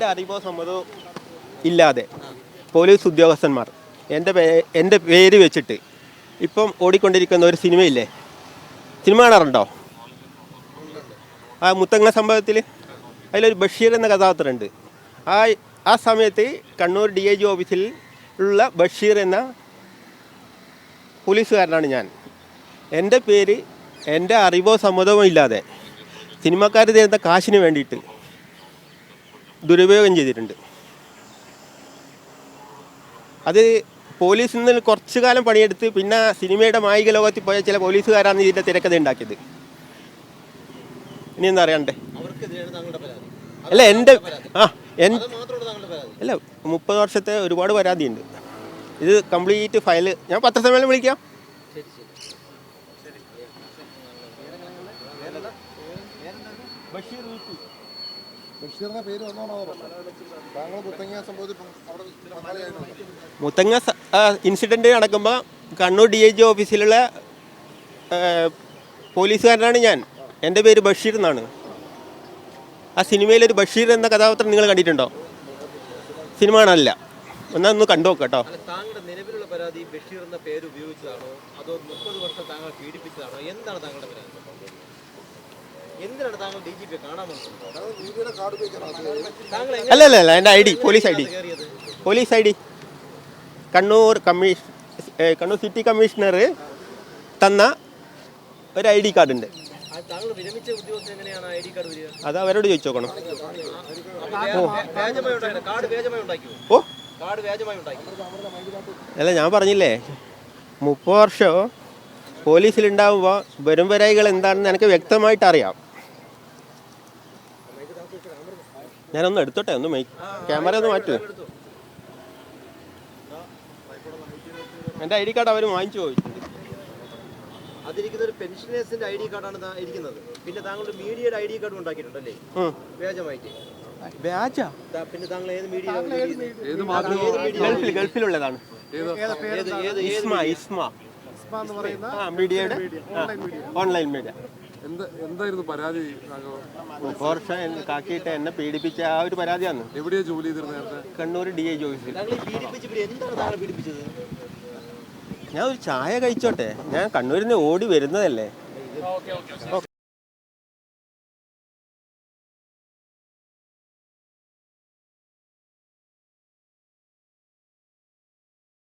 എൻ്റെ അറിവോ സമ്മതമോ ഇല്ലാതെ പോലീസ് ഉദ്യോഗസ്ഥന്മാർ എൻ്റെ പേര് വെച്ചിട്ട് ഇപ്പം ഓടിക്കൊണ്ടിരിക്കുന്ന ഒരു സിനിമയില്ലേ, സിനിമ കാണാറുണ്ടോ? ആ മുത്തങ്ങ സംഭവത്തിൽ അതിലൊരു ബഷീർ എന്ന കഥാപാത്രമുണ്ട്. ആ സമയത്ത് കണ്ണൂർ DIG ഓഫീസിൽ ഉള്ള ബഷീർ എന്ന പോലീസുകാരനാണ് ഞാൻ. എൻ്റെ പേര് എൻ്റെ അറിവോ സമ്മതമോ ഇല്ലാതെ സിനിമക്കാർ തരുന്ന കാശിന് വേണ്ടിയിട്ട് ദുരുപയോഗം ചെയ്തിട്ടുണ്ട്. അത് പോലീസിൽ നിന്ന് കുറച്ചു കാലം പണിയെടുത്ത് പിന്നെ സിനിമയുടെ മായിക ലോകത്തിൽ പോയ ചില പോലീസുകാരാണ് ഇതിൻ്റെ തിരക്കഥ ഉണ്ടാക്കിയത്. ഇനി എന്താ അറിയണ്ടേ? അല്ല എൻ്റെ അല്ല 30 വർഷത്തെ ഒരുപാട് പരാതിയുണ്ട്. ഇത് കംപ്ലീറ്റ് ഫയൽ ഞാൻ പത്രസമ്മേളനം വിളിക്കാം. മുത്തങ്ങ ഇൻസിഡൻറ്റ് നടക്കുമ്പോൾ കണ്ണൂർ DIG ഓഫീസിലുള്ള പോലീസുകാരനാണ് ഞാൻ. എൻ്റെ പേര് ബഷീർ എന്നാണ്. ആ സിനിമയിലൊരു ബഷീർ എന്ന കഥാപാത്രം നിങ്ങൾ കണ്ടിട്ടുണ്ടോ? സിനിമ കാണാനല്ല, ഒന്നൊന്ന് കണ്ടു നോക്കാം കേട്ടോ. താങ്കളുടെ നിലവിലുള്ള പരാതി ബഷീർ എന്ന പേര് ഉപയോഗിച്ചതാണോ അതോ 30 വർഷം താങ്കൾ പീഡിപ്പിച്ചതാണോ? എന്താണ് താങ്കളുടെ പരാതി? എന്തിനാണ് താങ്കൾ DGP കാണാൻ വന്നത്? അല്ല എൻ്റെ ID police ID Kannur city commissioner തന്ന ഒരു ID കാർഡുണ്ട്. അത് അവരോട് ചോദിച്ചു നോക്കണം. അല്ല ഞാൻ പറഞ്ഞില്ലേ 30 വർഷം പോലീസിലുണ്ടാവുമ്പോൾ വരും വരായികൾ എന്താണെന്ന് എനിക്ക് വ്യക്തമായിട്ട് അറിയാം. ഞാനൊന്ന് എടുത്തോട്ടെ, ഒന്ന് ക്യാമറ ഒന്ന് മാറ്റുമോ? എൻ്റെ ID കാർഡ് അവർ വാങ്ങിച്ചു പോയിട്ടുണ്ട്. അതിരിക്കുന്ന ഒരു പെൻഷനേഴ്സിന്റെ ID കാർഡാണ് ഇരിക്കുന്നത്. പിന്നെ താങ്കളുടെ മീഡിയയുടെ ID കാർഡ് ഉണ്ടാക്കിയിട്ടുണ്ടല്ലേ വ്യാജമായിട്ട്? പിന്നെ താങ്കൾ ഏത് മീഡിയ? ഗൾഫിലുള്ളതാണ്. മീഡിയയുടെ ഓൺലൈൻ മീഡിയ. എന്തായിരുന്നു പരാതി? വർഷം കാക്കിയിട്ട് എന്നെ പീഡിപ്പിച്ച ആ ഒരു പരാതിയാണ്. എവിടെയാ ജോലി ചെയ്തിരുന്നത് നേരത്തെ? കണ്ണൂർ DIG ഓഫീസിൽ. ഞാൻ ഒരു ചായ കഴിച്ചോട്ടെ, ഞാൻ കണ്ണൂരിൽ നിന്ന് ഓടി വരുന്നതല്ലേ.